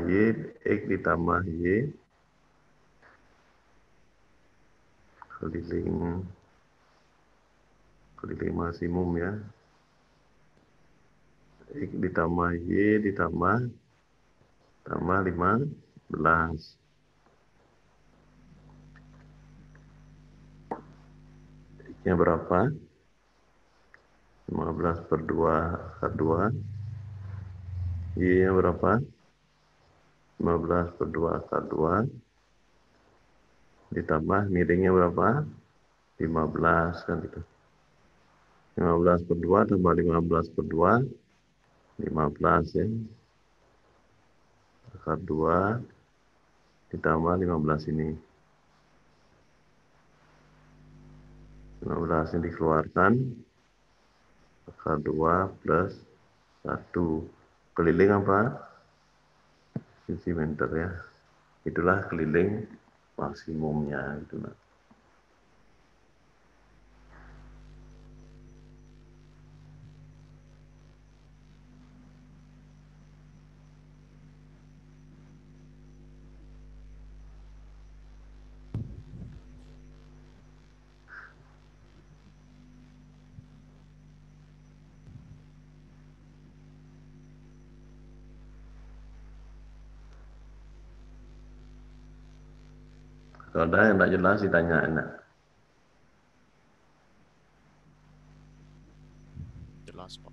Y, X ditambah Y, keliling maksimum ya. X ditambah Y ditambah 15. X-nya berapa? 15 per 2 akar 2. Y-nya berapa? 15 per 2 akar 2. Ditambah miringnya berapa? 15 kan gitu. 15 per 2 tambah 15 per 2, 15 ya. Akar 2 ditambah 15 ini. 15 ini dikeluarkan. Akar 2 plus 1. Keliling apa? Sentimeter ya. Itulah keliling maksimumnya gitu. Kalau ada yang tidak jelas ditanya enak. Jelas, Pak.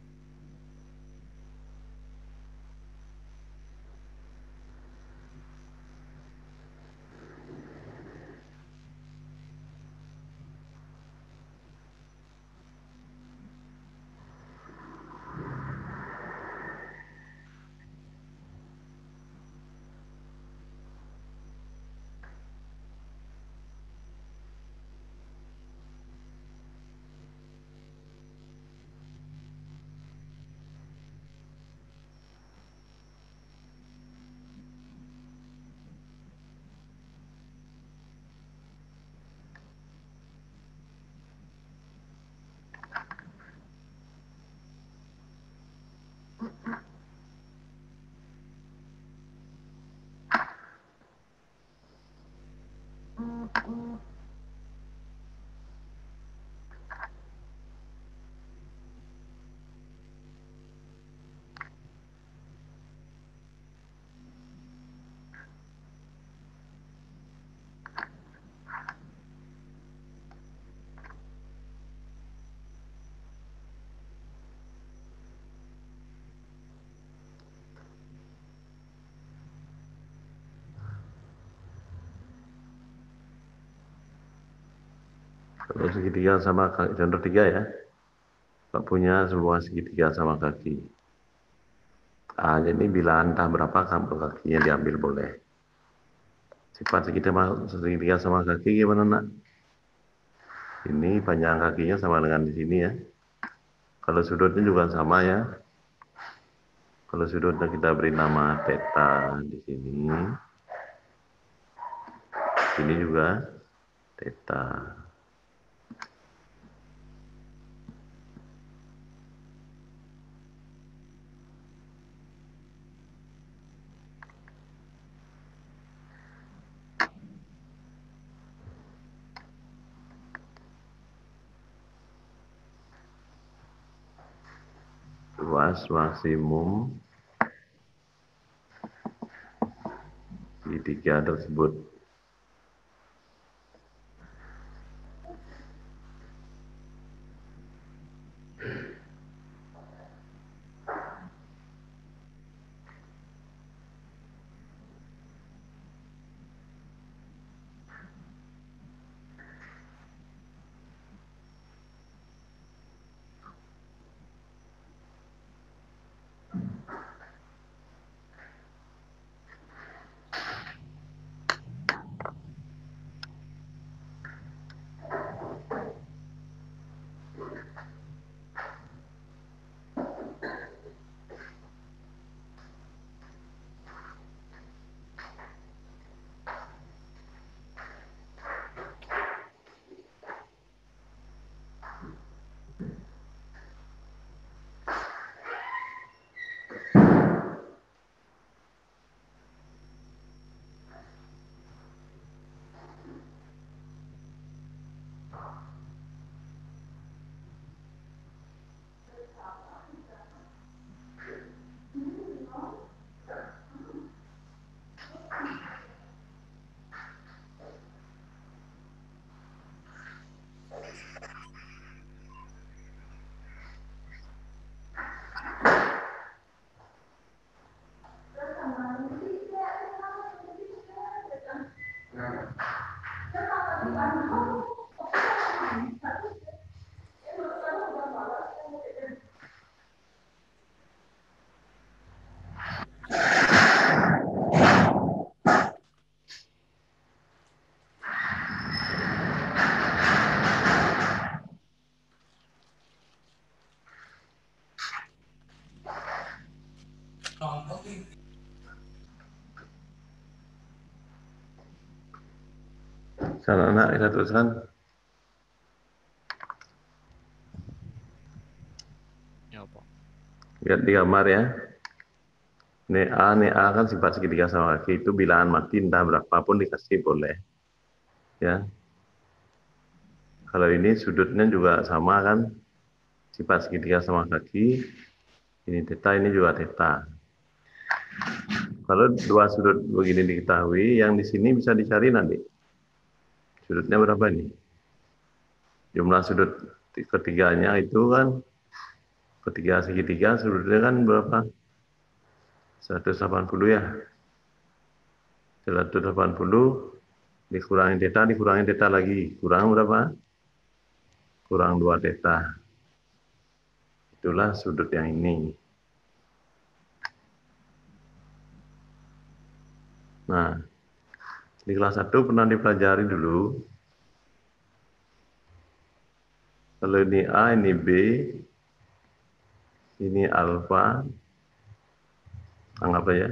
Kalau segitiga sama contoh 3 ya. Pak punya sebuah segitiga sama kaki. Jadi bila entah berapa kakinya diambil boleh. Sifat segitiga sama kaki gimana nak? Ini panjang kakinya sama dengan di sini ya. Kalau sudutnya juga sama ya. Kalau sudutnya kita beri nama theta di sini. Ini juga theta. Luas maksimum segitiga tersebut. Kalau anak kita teruskan. Ya, Pak. Lihat di gambar ya. Ini A kan sifat segitiga sama kaki itu bilangan mati entah berapapun dikasih boleh. Ya. Kalau ini sudutnya juga sama kan, sifat segitiga sama kaki. Ini theta, ini juga theta. Kalau dua sudut begini diketahui, yang di sini bisa dicari nanti. Sudutnya berapa ini? Jumlah sudut ketiganya itu kan, ketiga segitiga sudutnya kan berapa? 180 ya. 180 dikurangin theta lagi. Kurang berapa? Kurang 2 theta. Itulah sudut yang ini. Nah, di kelas 1 pernah dipelajari dulu. Kalau ini A, ini B, ini alfa, anggap aja.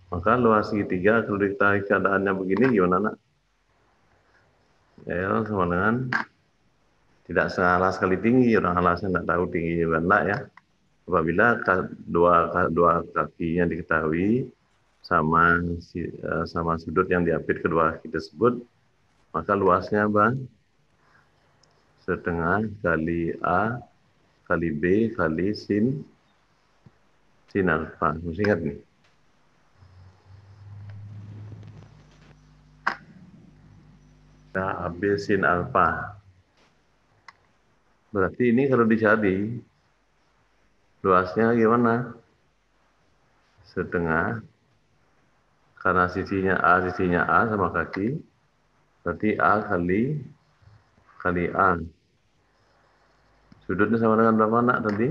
Maka luas segitiga kalau diketahui keadaannya begini gimana nak? L sama dengan tidak salah sekali tinggi, orang alasnya tidak tahu tingginya berapa ya. Apabila dua kakinya diketahui sama sudut yang diapit kedua kaki tersebut, maka luasnya bang setengah kali A kali B kali sin alfa. Mesti ingat nih. Nah, AB sin alfa. Berarti ini kalau dicari luasnya gimana? Setengah karena sisinya A sama kaki, berarti A kali A. Sudutnya sama dengan berapa nak tadi?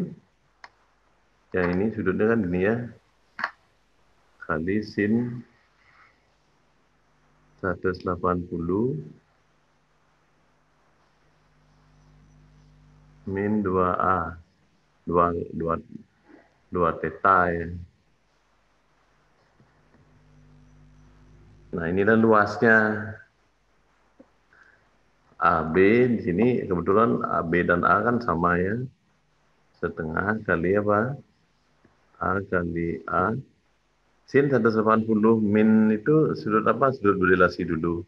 Yang ini sudutnya kan ini ya, kali sin 180 min 2A, 2 theta ya. Nah inilah luasnya. AB di sini kebetulan AB dan A kan sama ya. Setengah kali apa? A kali A. Sin 180 min itu sudut apa? Sudut berrelasi dulu.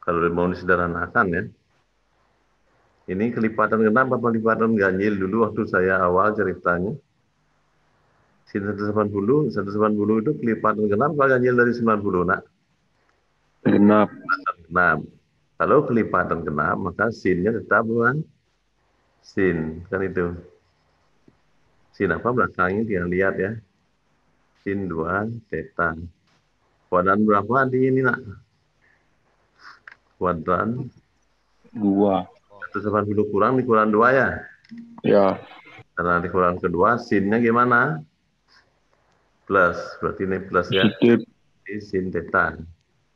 Kalau mau disederhanakan ya. Ini kelipatan genap apa kelipatan ganjil dulu waktu saya awal ceritanya. Sin 180 itu kelipatan genap apa ganjil dari 90 nak? Genap. Genap. Kalau kelipatan genap maka sinnya tetap bukan sin kan itu. Sin apa belakangnya dia lihat ya. Sin 2 theta. Kuadran berapa di ini nak? Kuadran 2. 180 dikurang 2 ya. Ya. Karena dikurang kedua, sinnya gimana? Plus, berarti ini plus ya. Positif. Ini sin theta.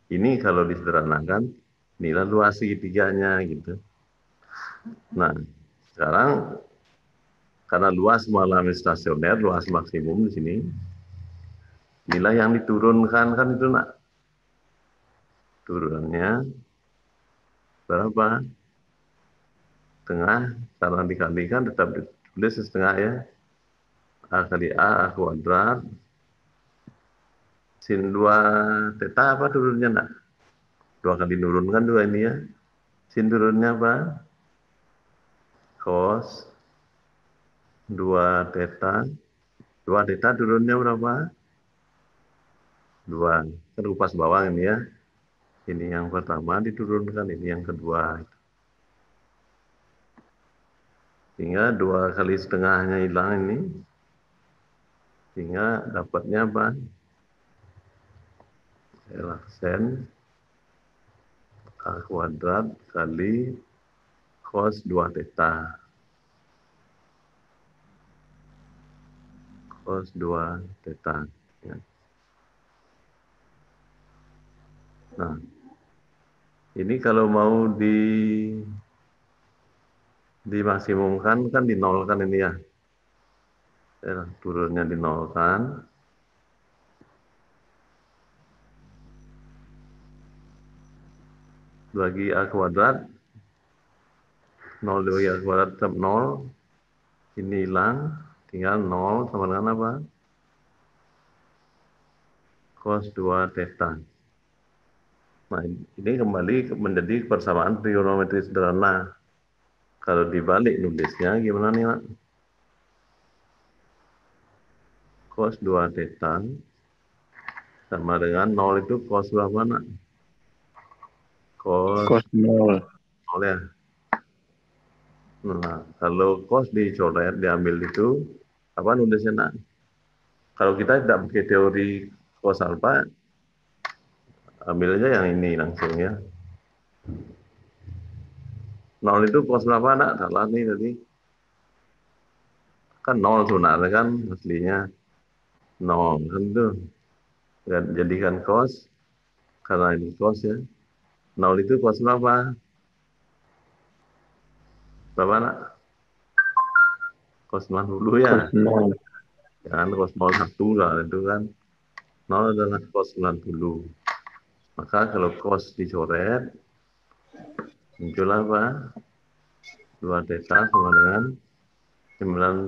Ini kalau disederhanakan, inilah luas segitiganya gitu. Nah, sekarang karena luas mengalami stasioner, luas maksimum di sini, inilah yang diturunkan kan itu nak. Turunannya berapa? Tengah, karena dikalikan tetap ditulis setengah ya. A kali A kuadrat. Sin 2 theta apa turunnya nak? 2 kali nurunkan 2 ini ya. Sin turunnya apa? Cos 2 theta. 2 theta turunnya berapa? 2. Kan kupas bawah ini ya. Ini yang pertama diturunkan, ini yang kedua. Sehingga 2 kali setengahnya hilang ini. Sehingga dapatnya apa? Laksen A kuadrat kali cos 2 theta. Cos 2 theta. Ya. Nah, ini kalau mau dimaksimumkan kan dinolkan ini ya. Turunnya dinolkan. bagi A kuadrat, 0 dibagi A kuadrat tetap 0, ini hilang, tinggal 0 sama dengan apa? Cos 2 theta. Nah, ini kembali menjadi persamaan trigonometri sederhana. Kalau dibalik nulisnya gimana nih, Mak? Cos 2 theta sama dengan 0 itu cos berapa, Nak? Cos Cos 0. 0 ya. Nah, kalau cos dicoret, diambil itu, apa nulisnya, Nak? Kalau kita tidak pakai teori cos alpha, ambil aja yang ini langsung ya. 0 itu cos berapa, Nak? Salah nih tadi. Kan 0 sebenarnya kan aslinya 0 kan itu. Jadikan cos, karena ini cos ya. 0 itu cos berapa? Berapa, Nak? Cos 90 ya. Cos 0. Jangan cos 01 lah itu kan. 0 adalah cos 90. Maka kalau cos dicoret, muncul apa? 2 theta sama dengan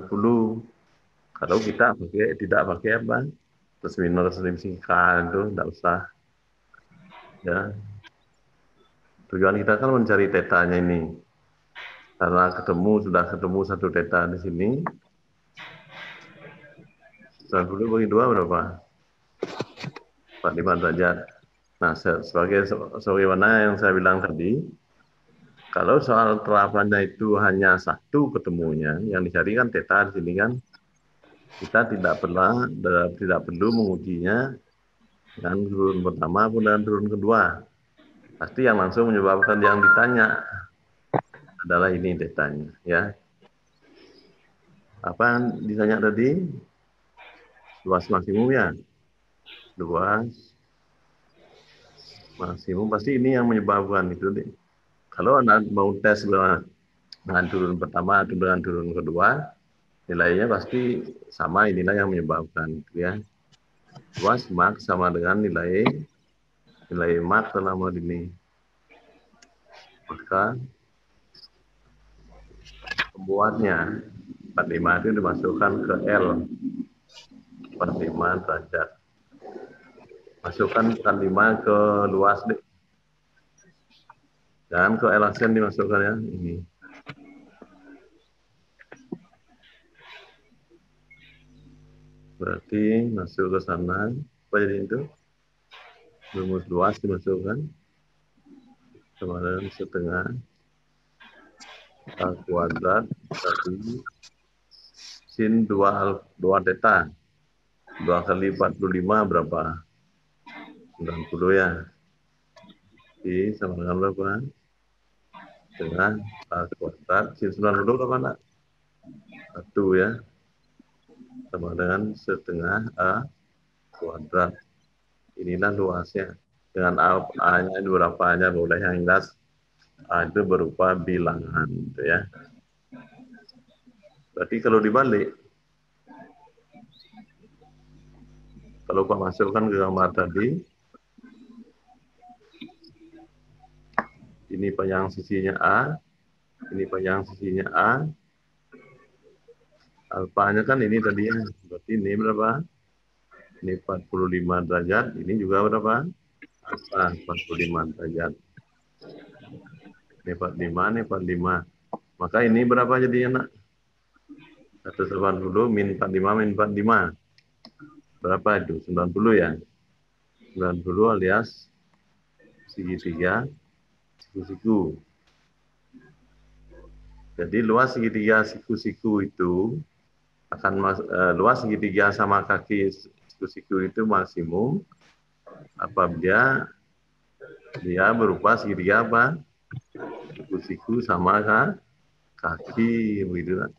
90. Kalau kita tidak pakai apa? Plus minus singkat itu tidak usah. Ya. Tujuan kita kan mencari tetanya ini. Karena sudah ketemu 1 theta di sini. 90 bagi 2 berapa? 45 derajat. Nah, sebagaimana yang saya bilang tadi, kalau soal terapannya itu hanya 1 ketemunya, yang dicari kan theta di sini kan, kita tidak perlu mengujinya dengan turun pertama pun dengan turun kedua. Pasti yang langsung menyebabkan yang ditanya adalah ini theta-nya, ya. Apa yang ditanya tadi? Luas maksimum ya. Luas maksimum pasti ini yang menyebabkan itu deh. Kalau Anda mau tes dengan turun pertama atau dengan turun kedua, nilainya pasti sama, inilah yang menyebabkan, ya. Luas max sama dengan nilai max selama ini. Maka pembuatnya 45 itu dimasukkan ke L 45 derajat. Masukkan 45 ke luas deh. Dan ke elasen dimasukkan ya, ini. Berarti masuk ke sana, apa jadi itu? Rumus luas dimasukkan, sama dengan setengah A kuadrat tadi sin 2 theta. 2 kali 45 berapa? 90 ya. I sama dengan berapa? Setengah A kuadrat sin 90 berapa, Nak? 1 ya. Sama dengan setengah A kuadrat. Inilah luasnya. Dengan A-nya itu berapanya boleh, yang jelas A itu berupa bilangan, gitu ya. Berarti kalau dibalik, kalau Pak masukkan ke gambar tadi, ini panjang sisinya A, ini panjang sisinya A, alfanya kan ini tadi ya, berarti ini berapa? Ini 45 derajat, ini juga berapa? Alfa 45 derajat. Ini 45, ini 45. Maka ini berapa jadinya, Nak? 180 min 45 min 45. Berapa itu? 90 ya? 90 alias segitiga siku-siku. Jadi luas segitiga siku-siku itu akan luas segitiga sama kaki siku-siku itu maksimum apabila dia berupa segitiga apa? Siku-siku sama kaki, begitu kan?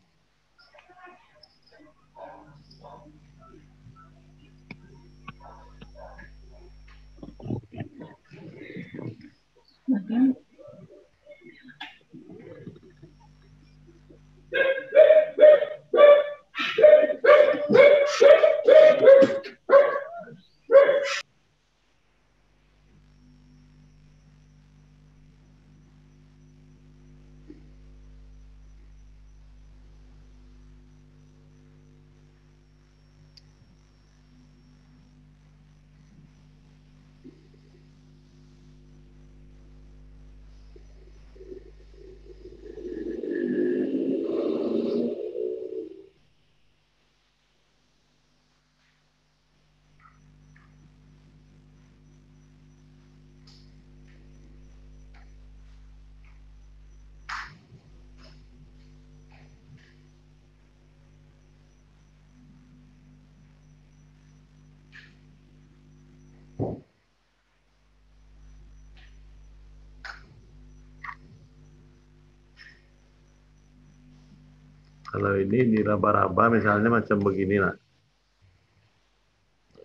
Kalau ini di raba-raba misalnya macam begini nak.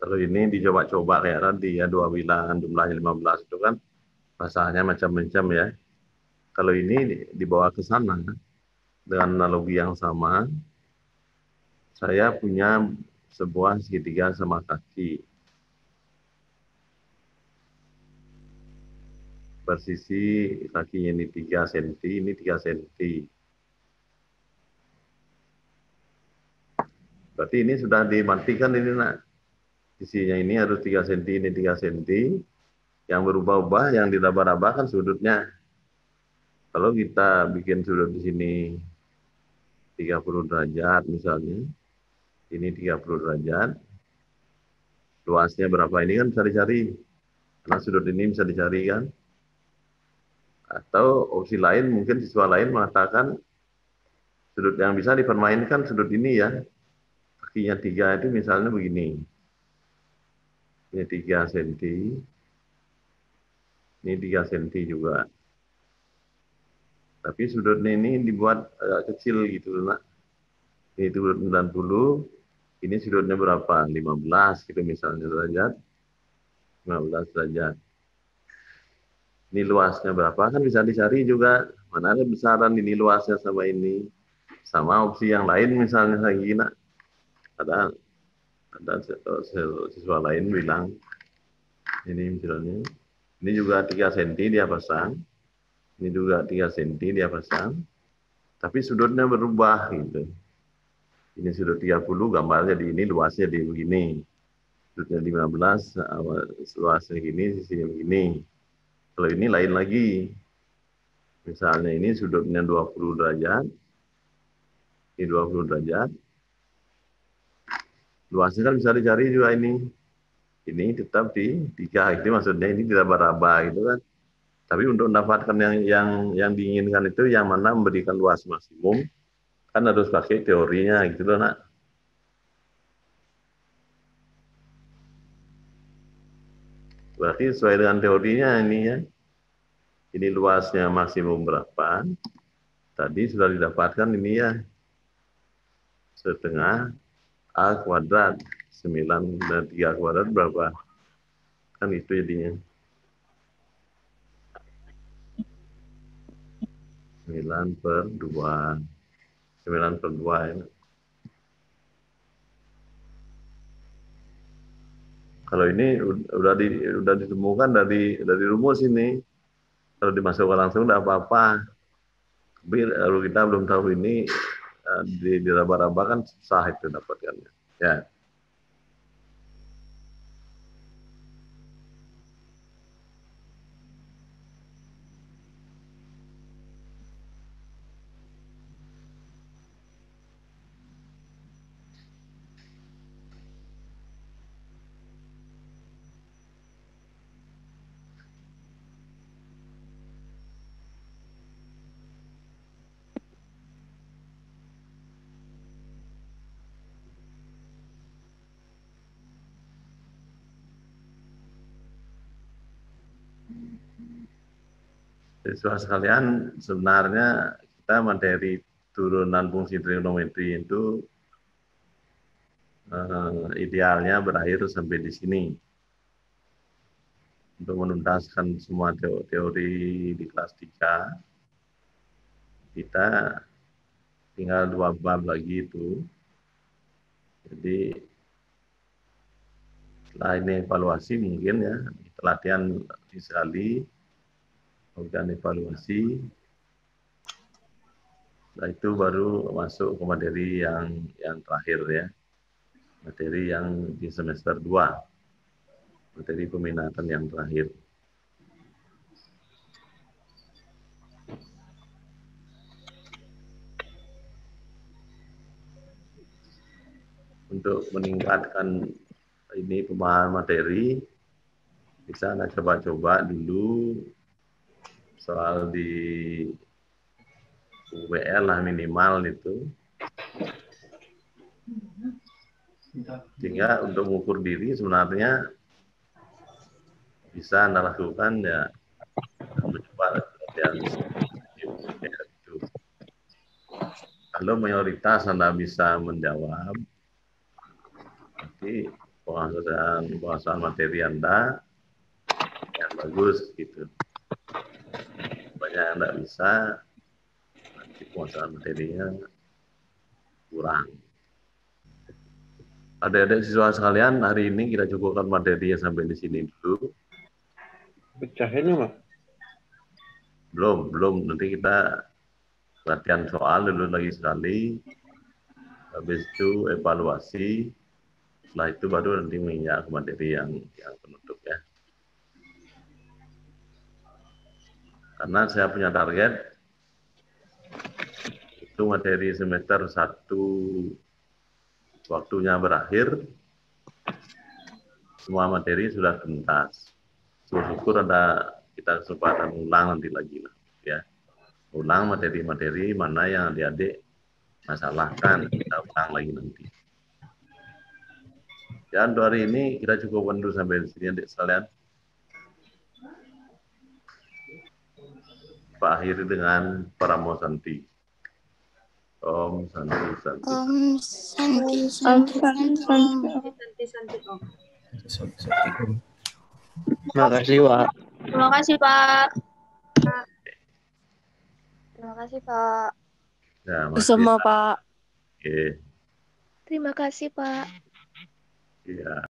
Kalau ini dicoba-coba kayak tadi ya, dua bilangan jumlahnya 15 itu kan rasanya macam-macam ya. Kalau ini dibawa ke sana dengan analogi yang sama, saya punya sebuah segitiga sama kaki. Bersisi kakinya ini 3 cm, ini 3 cm. Berarti ini sudah dimatikan ini nak. Sisinya ini harus 3 cm, ini 3 cm. Yang berubah-ubah, yang diraba-raba kan sudutnya. Kalau kita bikin sudut di sini 30 derajat misalnya, ini 30 derajat, luasnya berapa ini kan bisa dicari. Karena sudut ini bisa dicari kan. Atau opsi lain, mungkin siswa lain mengatakan sudut yang bisa dipermainkan sudut ini ya. Kakinya 3 itu misalnya begini. Ini 3 cm, ini 3 cm juga. Tapi sudutnya ini dibuat agak kecil gitu nak. Ini sudut 90, ini sudutnya berapa? 15 gitu misalnya derajat. 15 derajat. Ini luasnya berapa? Kan bisa dicari juga. Mana ada besaran ini luasnya sama ini. Sama opsi yang lain misalnya lagi nak. Ada siswa lain bilang ini misalnya. Ini juga 3 cm dia pasang. Ini juga 3 cm dia pasang. Tapi sudutnya berubah gitu. Ini sudut 30 gambar jadi ini luasnya di begini. Sudutnya 15, luasnya gini, sisinya begini. Kalau ini lain lagi. Misalnya ini sudutnya 20 derajat. Ini 20 derajat. Luasnya kan bisa dicari juga ini. Ini tetap di 3, itu maksudnya ini diraba-raba gitu kan. Tapi untuk mendapatkan yang diinginkan itu yang mana memberikan luas maksimum, kan harus pakai teorinya gitu loh nak. Berarti sesuai dengan teorinya ini ya. Ini luasnya maksimum berapa? Tadi sudah didapatkan ini ya. Setengah A kuadrat. 9 dan 3 kuadrat berapa? Kan itu jadinya. 9/2. 9/2 ya. Kalau ini udah ditemukan dari rumus ini. Kalau dimasukkan langsung tidak apa-apa. Tapi kalau kita belum tahu ini diraba-raba kan susah itu dapatkannya. Ya. Siswa sekalian, sebenarnya kita materi turunan fungsi trigonometri itu idealnya berakhir sampai di sini. Untuk menuntaskan semua teori di kelas 3, kita tinggal 2 bab lagi itu. Jadi setelah ini evaluasi mungkin ya, kita latihan sekali, kemudian evaluasi, setelah itu baru masuk ke materi yang terakhir ya, materi yang di semester 2, materi peminatan yang terakhir. Untuk meningkatkan ini pemahaman materi, bisa Anda coba-coba dulu soal di UWL lah minimal itu. Sehingga untuk mengukur diri sebenarnya bisa Anda lakukan ya mencoba latihan itu. Kalau mayoritas Anda bisa menjawab, berarti penguasaan materi Anda yang bagus gitu. Banyak yang tidak bisa, nanti penguasaan materinya kurang. Adik-adik siswa sekalian, hari ini kita cukupkan materinya sampai di sini dulu. Pecahinnya mah. Belum. Nanti kita latihan soal dulu lagi sekali. Habis itu evaluasi. Setelah itu baru nanti menginjak ke materi yang penutup ya. Karena saya punya target itu materi semester 1 waktunya berakhir, semua materi sudah tuntas. Syukur ada kita kesempatan ulang nanti lagi lah, ya. Ulang materi-materi mana yang adik-adik masalahkan, kita ulang lagi nanti. Ya, untuk hari ini kita cukupkan dulu sampai di sini adik sekalian. Pak akhiri dengan Paramo Santi. Om Santi Santi. Om Santi Om Santi Santi Santi. Santi Om. Makasih, Pak. Terima kasih Pak. Terima kasih Pak. Ya, masih. Sama Pak. Oke. Terima kasih Pak. Iya.